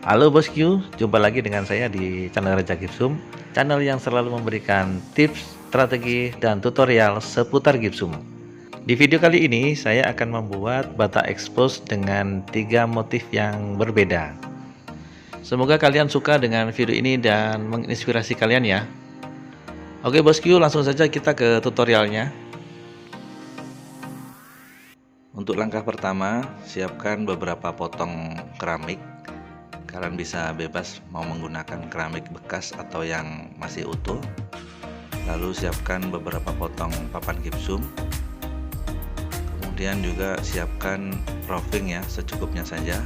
Halo bosku, jumpa lagi dengan saya di channel Raja Gipsum, channel yang selalu memberikan tips, strategi, dan tutorial seputar gipsum. Di video kali ini saya akan membuat bata expose dengan 3 motif yang berbeda. Semoga kalian suka dengan video ini dan menginspirasi kalian ya. Oke bosku, langsung saja kita ke tutorialnya. Untuk langkah pertama, siapkan beberapa potong keramik. Kalian bisa bebas mau menggunakan keramik bekas atau yang masih utuh. Lalu siapkan beberapa potong papan gipsum. Kemudian juga siapkan roving ya, secukupnya saja.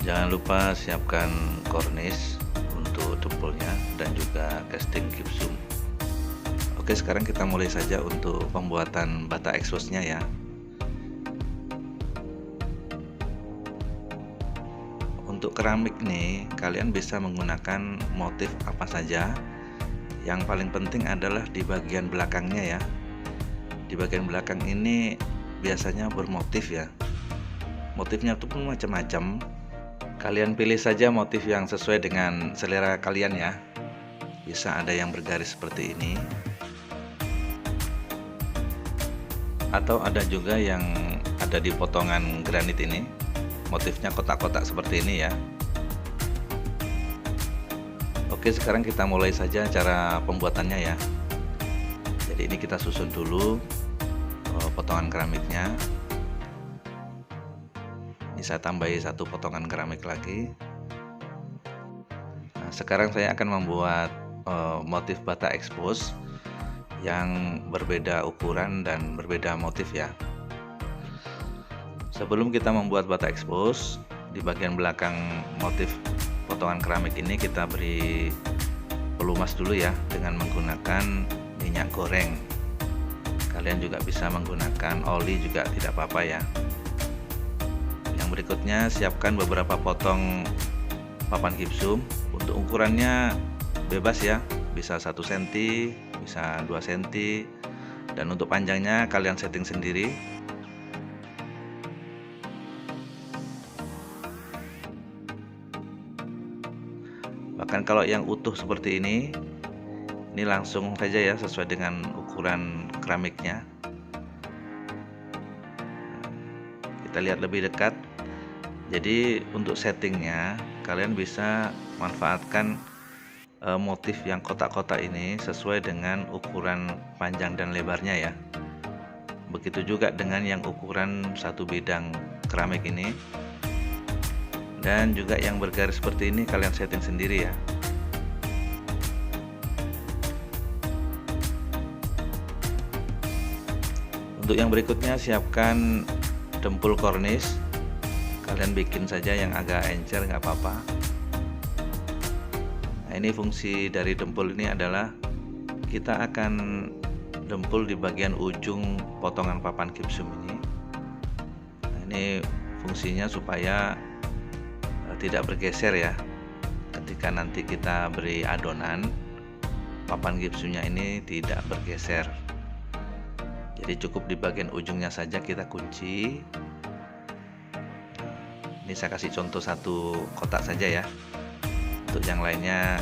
Jangan lupa siapkan kornis untuk dempulnya dan juga casting gipsum. Oke, sekarang kita mulai saja untuk pembuatan bata expose-nya ya. Untuk keramik nih, kalian bisa menggunakan motif apa saja. Yang paling penting adalah di bagian belakangnya ya. Di bagian belakang ini biasanya bermotif ya. Motifnya itu pun macam-macam. Kalian pilih saja motif yang sesuai dengan selera kalian ya. Bisa ada yang bergaris seperti ini, atau ada juga yang ada di potongan granit ini. Motifnya kotak-kotak seperti ini ya. Oke, sekarang kita mulai saja cara pembuatannya ya. Jadi ini kita susun dulu potongan keramiknya. Ini saya tambahi satu potongan keramik lagi. Nah, sekarang saya akan membuat motif bata expose yang berbeda ukuran dan berbeda motif ya. Sebelum kita membuat bata expose, di bagian belakang motif potongan keramik ini kita beri pelumas dulu ya dengan menggunakan minyak goreng. Kalian juga bisa menggunakan oli juga tidak apa-apa ya. Yang berikutnya siapkan beberapa potong papan gipsum. Untuk ukurannya bebas ya, bisa 1 cm, bisa 2 cm, dan untuk panjangnya kalian setting sendiri. Bahkan kalau yang utuh seperti ini langsung saja ya sesuai dengan ukuran keramiknya. Kita lihat lebih dekat. Jadi untuk settingnya kalian bisa manfaatkan motif yang kotak-kotak ini sesuai dengan ukuran panjang dan lebarnya ya. Begitu juga dengan yang ukuran satu bidang keramik ini. Dan juga yang bergaris seperti ini kalian setting sendiri ya. Untuk yang berikutnya siapkan dempul kornis. Kalian bikin saja yang agak encer nggak apa-apa. Nah, ini fungsi dari dempul ini adalah kita akan dempul di bagian ujung potongan papan gipsum ini. Nah, ini fungsinya supaya tidak bergeser ya. Ketika nanti kita beri adonan, papan gipsumnya ini tidak bergeser. Jadi cukup di bagian ujungnya saja kita kunci. Ini saya kasih contoh satu kotak saja ya. Untuk yang lainnya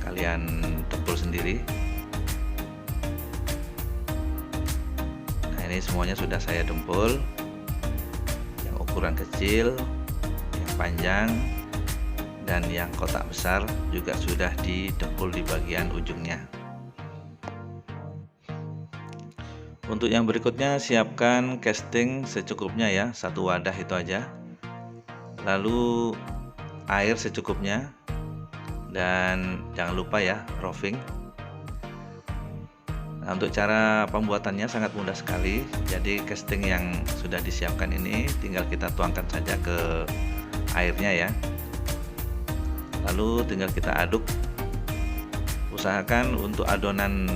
kalian dempul sendiri. Nah, ini semuanya sudah saya dempul. Yang ukuran kecil, panjang, dan yang kotak besar juga sudah didempul di bagian ujungnya. Untuk yang berikutnya siapkan casting secukupnya ya, satu wadah itu aja. Lalu air secukupnya, dan jangan lupa ya roving. Nah, untuk cara pembuatannya sangat mudah sekali. Jadi casting yang sudah disiapkan ini tinggal kita tuangkan saja ke airnya ya. Lalu tinggal kita aduk. Usahakan untuk adonan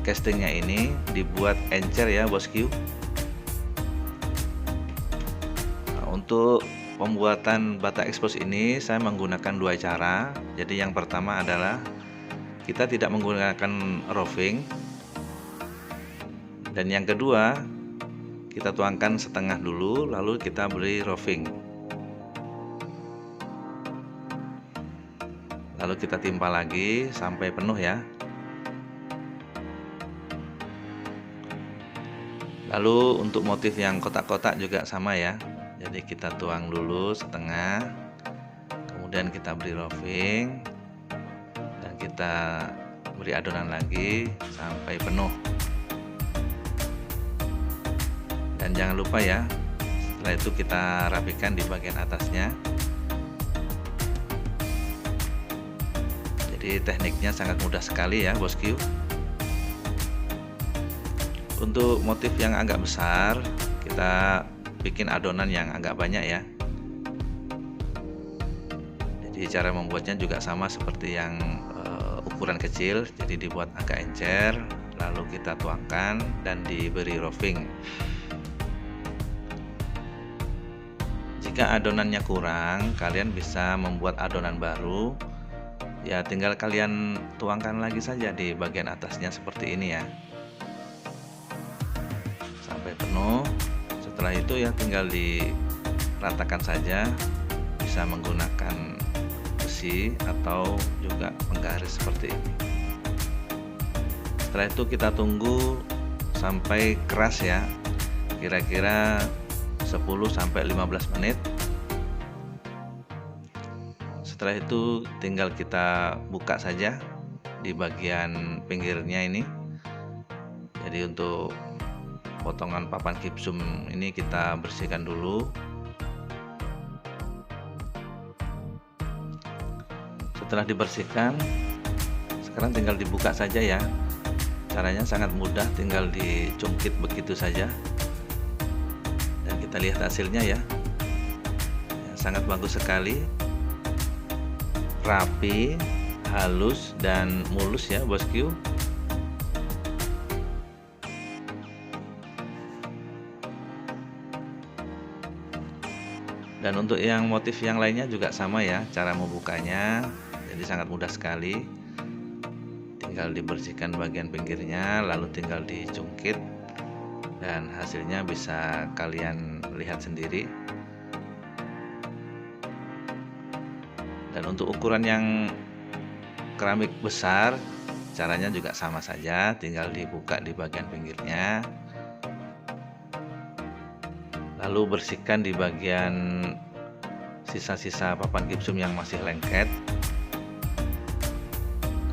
castingnya ini dibuat encer ya bosku. Nah, untuk pembuatan bata expose ini saya menggunakan 2 cara. Jadi yang pertama adalah kita tidak menggunakan roving, dan yang kedua kita tuangkan setengah dulu, lalu kita beri roving. Lalu kita timpa lagi sampai penuh ya. Lalu untuk motif yang kotak-kotak juga sama ya. Jadi kita tuang dulu setengah, kemudian kita beri roving, dan kita beri adonan lagi sampai penuh. Dan jangan lupa ya, setelah itu kita rapikan di bagian atasnya. Jadi tekniknya sangat mudah sekali ya bosku. Untuk motif yang agak besar, kita bikin adonan yang agak banyak ya. Jadi cara membuatnya juga sama seperti yang ukuran kecil. Jadi dibuat agak encer, lalu kita tuangkan dan diberi roving. Jika adonannya kurang, kalian bisa membuat adonan baru. Ya tinggal kalian tuangkan lagi saja di bagian atasnya seperti ini ya. Sampai penuh. Setelah itu ya tinggal diratakan saja, bisa menggunakan besi atau juga penggaris seperti ini. Setelah itu kita tunggu sampai keras ya, kira-kira 10-15 menit. Setelah itu tinggal kita buka saja di bagian pinggirnya ini. Jadi untuk potongan papan gipsum ini kita bersihkan dulu. Setelah dibersihkan, sekarang tinggal dibuka saja ya. Caranya sangat mudah, tinggal dicungkit begitu saja. Dan kita lihat hasilnya ya. Sangat bagus sekali. Rapi, halus dan mulus ya bosku. Dan untuk yang motif yang lainnya juga sama ya, cara membukanya. Jadi sangat mudah sekali. Tinggal dibersihkan bagian pinggirnya, lalu tinggal dicungkit, dan hasilnya bisa kalian lihat sendiri. Dan untuk ukuran yang keramik besar, caranya juga sama saja, tinggal dibuka di bagian pinggirnya, lalu bersihkan di bagian sisa-sisa papan gipsum yang masih lengket.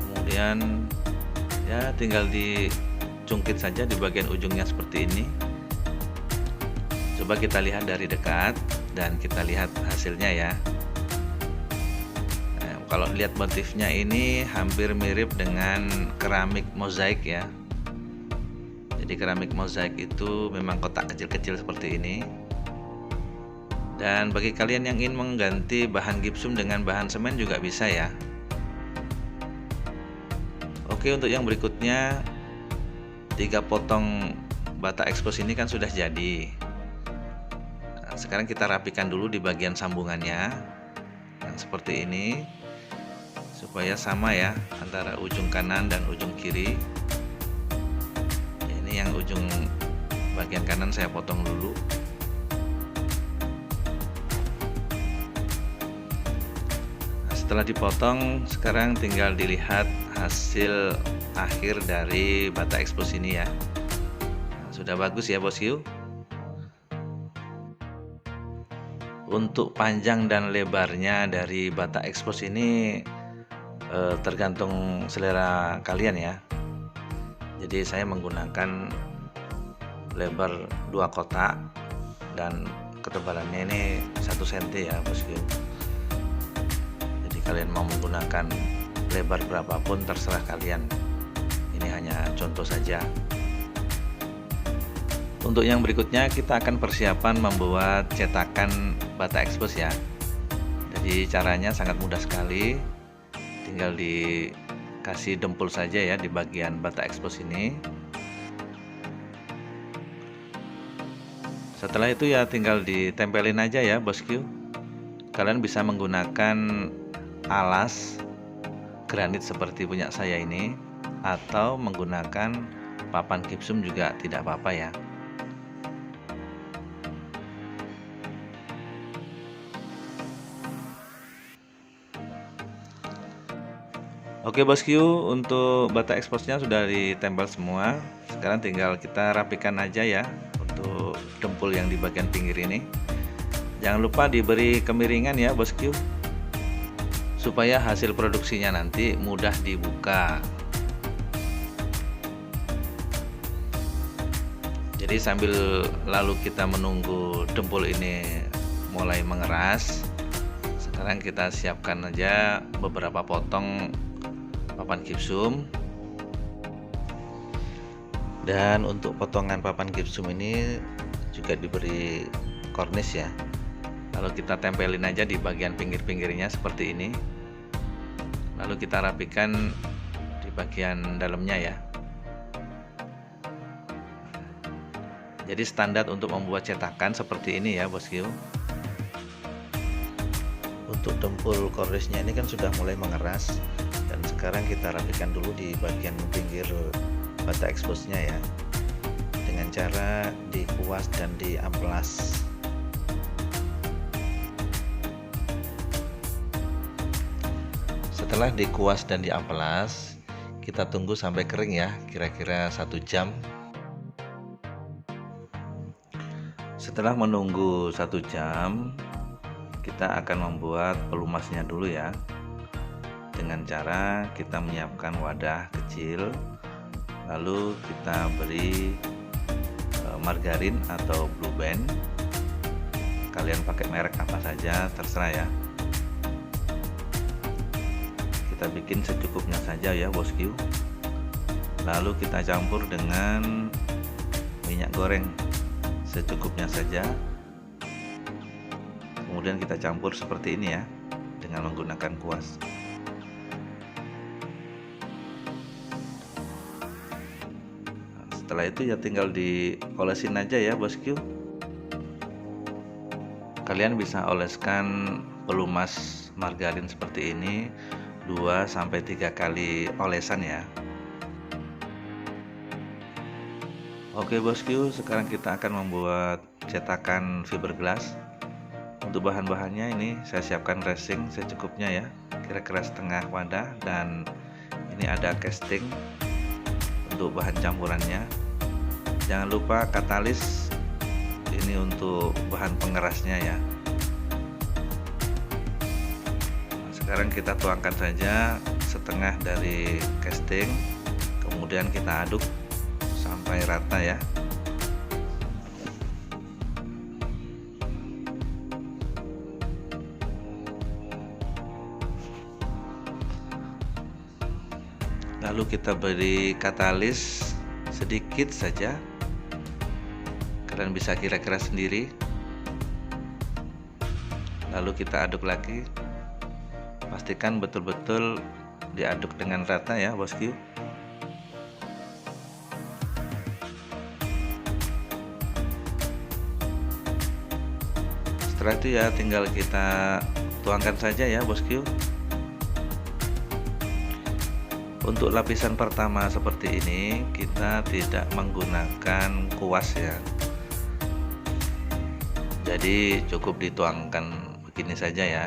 Kemudian ya tinggal dicungkit saja di bagian ujungnya seperti ini. Coba kita lihat dari dekat dan kita lihat hasilnya ya. Nah, kalau lihat motifnya ini hampir mirip dengan keramik mozaik ya. Jadi keramik mozaik itu memang kotak kecil-kecil seperti ini. Dan bagi kalian yang ingin mengganti bahan gipsum dengan bahan semen juga bisa ya. Oke, untuk yang berikutnya, 3 potong bata ekspos ini kan sudah jadi. Nah, sekarang kita rapikan dulu di bagian sambungannya yang seperti ini, supaya sama ya antara ujung kanan dan ujung kiri. Ini yang ujung bagian kanan saya potong dulu. Setelah dipotong, sekarang tinggal dilihat hasil akhir dari bata ekspos ini ya. Nah, sudah bagus ya bosku. Untuk panjang dan lebarnya dari bata ekspos ini tergantung selera kalian ya. Jadi saya menggunakan lebar 2 kotak dan ketebalannya ini 1 cm ya bosku. Kalian mau menggunakan lebar berapapun terserah kalian. Ini hanya contoh saja. Untuk yang berikutnya kita akan persiapan membuat cetakan bata ekspos ya. Jadi caranya sangat mudah sekali. Tinggal dikasih dempul saja ya di bagian bata ekspos ini. Setelah itu ya tinggal ditempelin aja ya bosku. Kalian bisa menggunakan alas granit seperti punya saya ini, atau menggunakan papan gipsum juga tidak apa-apa ya. Oke bosku, untuk bata eksposnya sudah ditempel semua. Sekarang tinggal kita rapikan aja ya untuk dempul yang di bagian pinggir ini. Jangan lupa diberi kemiringan ya bosku, supaya hasil produksinya nanti mudah dibuka. Jadi sambil lalu kita menunggu dempul ini mulai mengeras, sekarang kita siapkan aja beberapa potong papan gipsum. Dan untuk potongan papan gipsum ini juga diberi kornis ya. Lalu kita tempelin aja di bagian pinggir-pinggirnya seperti ini. Lalu kita rapikan di bagian dalamnya ya. Jadi standar untuk membuat cetakan seperti ini ya bosku. Untuk dempul kornisnya ini kan sudah mulai mengeras, dan sekarang kita rapikan dulu di bagian pinggir bata eksposnya ya, dengan cara dikuas dan diamplas. Setelah dikuas dan diamplas, kita tunggu sampai kering ya, kira-kira 1 jam. Setelah menunggu 1 jam, kita akan membuat pelumasnya dulu ya, dengan cara kita menyiapkan wadah kecil, lalu kita beri margarin atau Blue Band. Kalian pakai merek apa saja terserah ya. Kita bikin secukupnya saja ya bosku. Lalu kita campur dengan minyak goreng secukupnya saja. Kemudian kita campur seperti ini ya, dengan menggunakan kuas. Setelah itu ya tinggal diolesin aja ya bosku. Kalian bisa oleskan pelumas margarin seperti ini 2-3 kali olesan ya. Oke bosku, sekarang kita akan membuat cetakan fiberglass. Untuk bahan-bahannya ini saya siapkan racing secukupnya ya, kira-kira setengah wadah, dan ini ada casting untuk bahan campurannya. Jangan lupa katalis, ini untuk bahan pengerasnya ya. Nah, sekarang kita tuangkan saja setengah dari casting, kemudian kita aduk sampai rata ya. Lalu kita beri katalis sedikit saja, kalian bisa kira-kira sendiri. Lalu kita aduk lagi, pastikan betul-betul diaduk dengan rata ya bosku. Setelah itu ya tinggal kita tuangkan saja ya bosku. Untuk lapisan pertama seperti ini kita tidak menggunakan kuas ya, jadi cukup dituangkan begini saja ya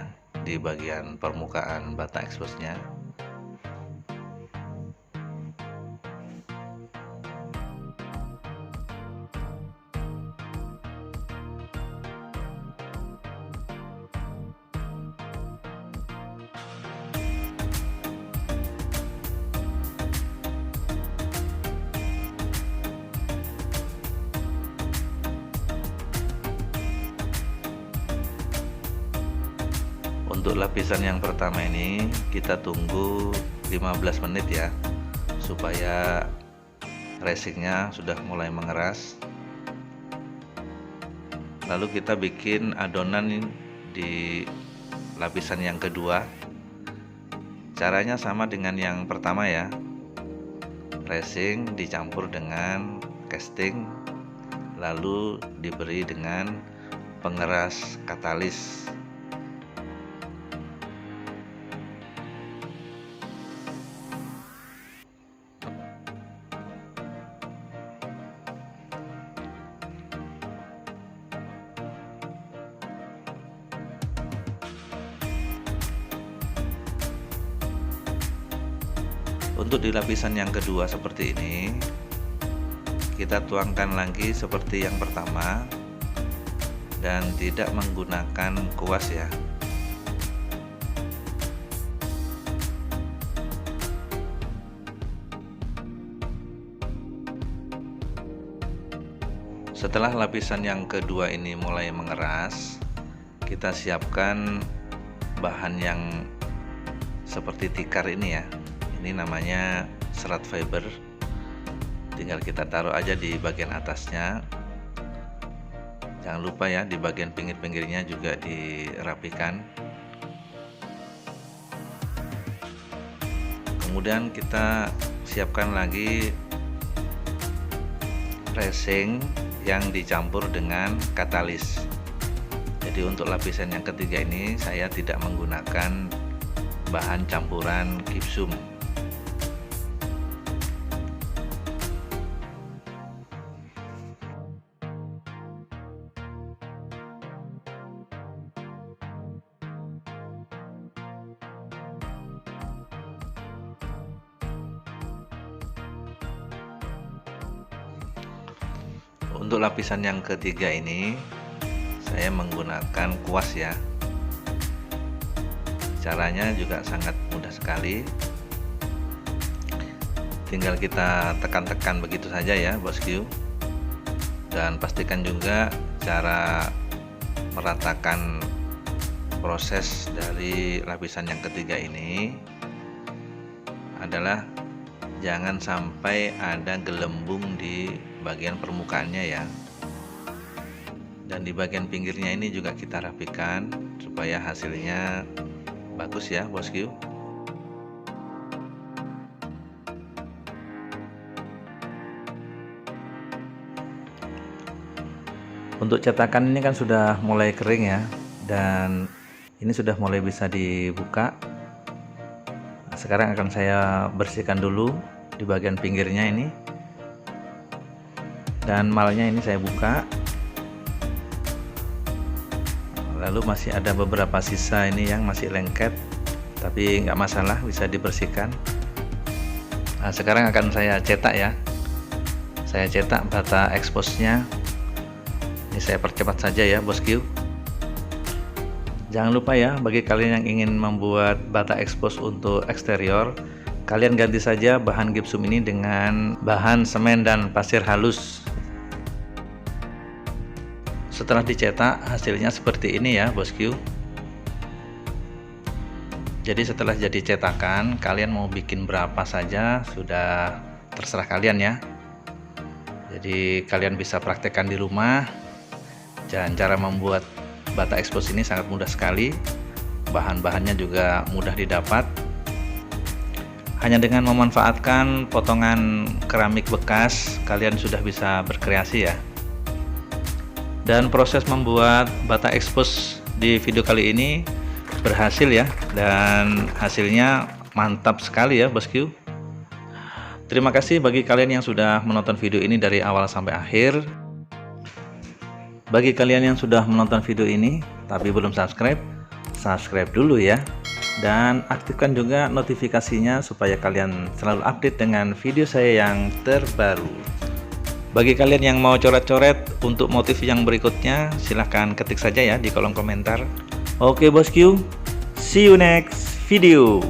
di bagian permukaan bata eksposnya. Untuk lapisan yang pertama ini kita tunggu 15 menit ya, supaya racingnya sudah mulai mengeras. Lalu kita bikin adonan di lapisan yang kedua. Caranya sama dengan yang pertama ya, racing dicampur dengan casting, lalu diberi dengan pengeras katalis. Untuk di lapisan yang kedua seperti ini, kita tuangkan lagi seperti yang pertama dan tidak menggunakan kuas ya. Setelah lapisan yang kedua ini mulai mengeras, kita siapkan bahan yang seperti tikar ini ya. Ini namanya serat fiber. Tinggal kita taruh aja di bagian atasnya. Jangan lupa ya, di bagian pinggir-pinggirnya juga dirapikan. Kemudian kita siapkan lagi racing yang dicampur dengan katalis. Jadi untuk lapisan yang ketiga ini saya tidak menggunakan bahan campuran gipsum. Untuk lapisan yang ketiga ini saya menggunakan kuas ya. Caranya juga sangat mudah sekali. Tinggal kita tekan-tekan begitu saja ya bosku. Dan pastikan juga cara meratakan proses dari lapisan yang ketiga ini adalah jangan sampai ada gelembung di bagian permukaannya ya. Dan di bagian pinggirnya ini juga kita rapikan supaya hasilnya bagus ya bosku. Untuk cetakan ini kan sudah mulai kering ya, dan ini sudah mulai bisa dibuka. Sekarang akan saya bersihkan dulu di bagian pinggirnya ini, dan malnya ini saya buka. Lalu masih ada beberapa sisa ini yang masih lengket, tapi nggak masalah, bisa dibersihkan. Nah, sekarang akan saya cetak ya. Saya cetak bata expose-nya. Ini saya percepat saja ya bosku. Jangan lupa ya, bagi kalian yang ingin membuat bata expose untuk eksterior, kalian ganti saja bahan gipsum ini dengan bahan semen dan pasir halus. Setelah dicetak hasilnya seperti ini ya bosku. Jadi setelah jadi cetakan, kalian mau bikin berapa saja sudah terserah kalian ya. Jadi kalian bisa praktekkan di rumah. Dan cara membuat bata expose ini sangat mudah sekali. Bahan-bahannya juga mudah didapat. Hanya dengan memanfaatkan potongan keramik bekas, kalian sudah bisa berkreasi ya. Dan proses membuat bata expose di video kali ini berhasil ya, dan hasilnya mantap sekali ya bosku. Terima kasih bagi kalian yang sudah menonton video ini dari awal sampai akhir. Bagi kalian yang sudah menonton video ini tapi belum subscribe, subscribe dulu ya. Dan aktifkan juga notifikasinya supaya kalian selalu update dengan video saya yang terbaru. Bagi kalian yang mau coret-coret untuk motif yang berikutnya, silahkan ketik saja ya di kolom komentar. Oke bosku, see you next video.